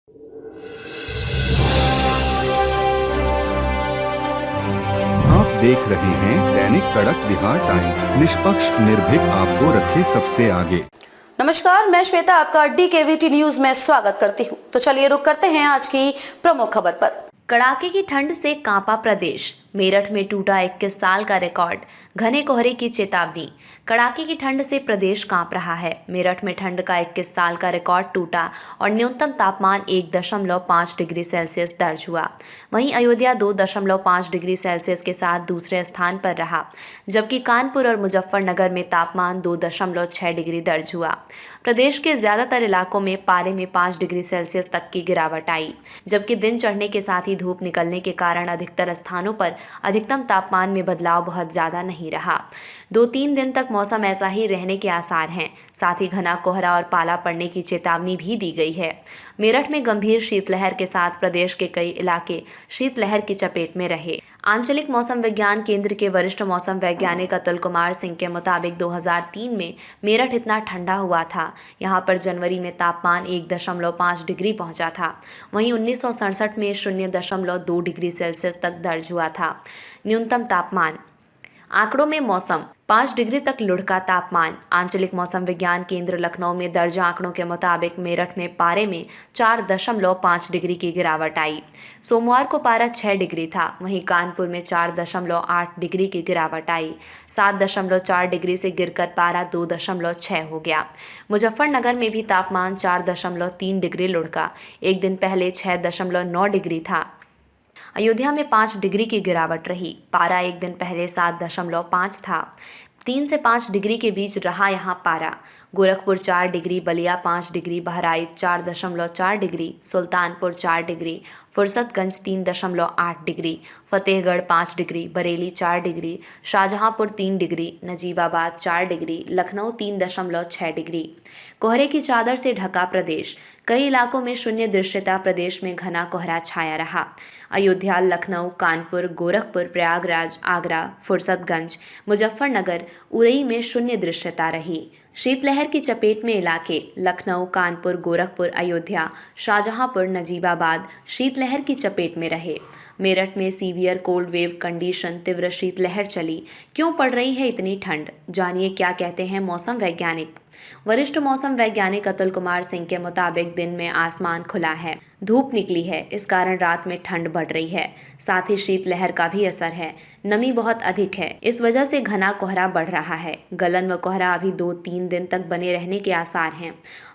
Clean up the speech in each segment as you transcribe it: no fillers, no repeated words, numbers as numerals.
आप देख रहे हैं दैनिक कड़क बिहार टाइम्स, निष्पक्ष निर्भीक आपको रखे सबसे आगे। नमस्कार, मैं श्वेता आपका DKVT न्यूज में स्वागत करती हूं। तो चलिए रुक करते हैं आज की प्रमुख खबर पर। कड़ाके की ठंड से कांपा प्रदेश, मेरठ में टूटा 21 साल का रिकॉर्ड, घने कोहरे की चेतावनी। कड़ाके की ठंड से प्रदेश कांप रहा है। मेरठ में ठंड का 21 साल का रिकॉर्ड टूटा और न्यूनतम तापमान 1.5 डिग्री सेल्सियस दर्ज हुआ। वहीं अयोध्या 2.5 डिग्री सेल्सियस के साथ दूसरे स्थान पर रहा, जबकि कानपुर और मुजफ्फरनगर में तापमान 2.6 डिग्री दर्ज हुआ। प्रदेश के ज्यादातर इलाकों में पारे में 5 डिग्री सेल्सियस तक की गिरावट आई, जबकि दिन चढ़ने के साथ ही धूप निकलने के कारण अधिकतर स्थानों पर अधिकतम तापमान में बदलाव बहुत ज्यादा नहीं रहा। 2-3 दिन तक मौसम ऐसा ही रहने के आसार हैं। साथ ही घना कोहरा और पाला पड़ने की चेतावनी भी दी गई है। मेरठ में गंभीर शीतलहर के साथ प्रदेश के कई इलाके शीतलहर की चपेट में रहे। आंचलिक मौसम विज्ञान केंद्र के वरिष्ठ मौसम वैज्ञानिक अतुल कुमार सिंह के मुताबिक 2003 में मेरठ इतना ठंडा हुआ था। यहाँ पर जनवरी में तापमान 1.5 डिग्री पहुंचा था। वहीं 1967 में 0.2 डिग्री सेल्सियस तक दर्ज हुआ था न्यूनतम तापमान। आंकड़ों में मौसम 5 डिग्री तक लुढ़का तापमान। आंचलिक मौसम विज्ञान केंद्र लखनऊ में दर्ज आंकड़ों के मुताबिक मेरठ में पारे में 4.5 डिग्री की गिरावट आई। सोमवार को पारा 6 डिग्री था। वहीं कानपुर में 4.8 डिग्री की गिरावट आई। 7.4 डिग्री से गिरकर पारा 2.6 हो गया। मुजफ्फरनगर में भी तापमान 4.3 डिग्री लुढ़का। एक दिन पहले 6.9 डिग्री था। अयोध्या में 5 डिग्री की गिरावट रही। पारा एक दिन पहले 7.5 था। 3 से 5 डिग्री के बीच रहा यहाँ पारा। Gorakhpur 4 degree, Ballia 5 degree, Bahraich 4.4 degree, Sultanpur 4 degree, Fursatganj 3.8 degree, Fatehgarh 5 degree, Bareilly 4 degree, Shahjahanpur 3 degree, Najibabad 4 degree, Lucknow 3.6 degree. कोहरे की चादर से ढका प्रदेश। कई इलाकों में शून्य दृश्यता। प्रदेश में घना कोहरा छाया रहा। अयोध्या, लखनऊ, कानपुर, गोरखपुर, प्रयागराज, आगरा, फुर्सतगंज, मुजफ्फरनगर, उरई में शून्य दृश्यता रही। शीतलहर की चपेट में इलाके लखनऊ, कानपुर, गोरखपुर, अयोध्या, शाहजहांपुर, नजीबाबाद शीतलहर की चपेट में रहे। मेरठ में सीवियर कोल्ड वेव कंडीशन, तीव्र शीतलहर चली। क्यों पड़ रही है इतनी ठंड? जानिए क्या कहते हैं मौसम वैज्ञानिक। वरिष्ठ मौसम वैज्ञानिक अतुल कुमार सिंह के मुताबिक दिन में आसमान खुला है, धूप निकली है, इस कारण रात में ठंड बढ़ रही है। साथ ही शीतलहर का भी असर है। नमी बहुत अधिक है, इस वजह से घना कोहरा बढ़ रहा है। गलन व कोहरा अभी 2-3 दिन तक बने रहने के आसार हैं।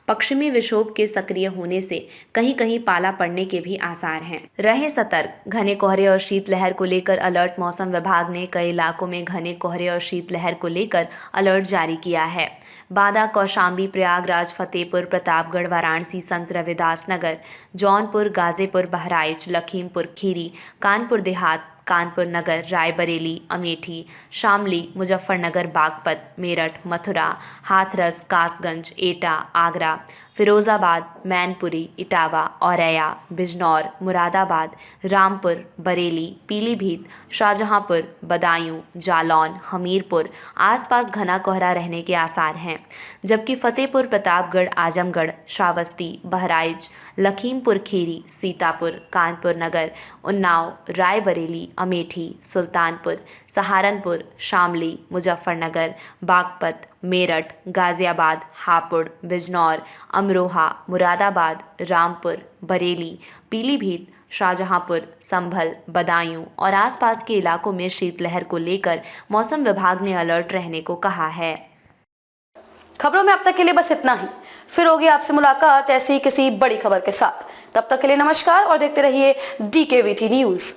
पश्चिमी विक्षोभ के सक्रिय होने से कहीं कहीं पाला पड़ने के भी आसार हैं। रहे सतर्क। घने कोहरे और शीतलहर को लेकर अलर्ट। मौसम विभाग ने कई इलाकों में घने कोहरे और शीतलहर को लेकर अलर्ट जारी किया है। बांदा, कौशाम्बी, प्रयागराज, फतेहपुर, प्रतापगढ़, वाराणसी, संत रविदास नगर, जौनपुर, गाजीपुर, बहराइच, लखीमपुर खीरी, कानपुर देहात, कानपुर नगर, रायबरेली, अमेठी, शामली, मुजफ्फरनगर, बागपत, मेरठ, मथुरा, हाथरस, कासगंज, एटा, आगरा, फिरोजाबाद, मैनपुरी, इटावा, औरैया, बिजनौर, मुरादाबाद, रामपुर, बरेली, पीलीभीत, शाहजहांपुर, बदायूं, जालौन, हमीरपुर आसपास घना कोहरा रहने के आसार हैं, जबकि फतेहपुर, प्रतापगढ़, आजमगढ़, श्रावस्ती, बहराइच, लखीमपुर खीरी, सीतापुर, कानपुर नगर, उन्नाव, रायबरेली, अमेठी, सुल्तानपुर, सहारनपुर, शामली, मुजफ्फरनगर, बागपत, मेरठ, गाजियाबाद, हापुड़, बिजनौर, अमरोहा, मुरादाबाद, रामपुर, बरेली, पीलीभीत, शाहजहांपुर, संभल, बदायूं और आसपास के इलाकों में शीतलहर को लेकर मौसम विभाग ने अलर्ट रहने को कहा है। खबरों में अब तक के लिए बस इतना ही। फिर होगी आपसे मुलाकात ऐसी किसी बड़ी खबर के साथ। तब तक के लिए नमस्कार और देखते रहिए DKVT न्यूज।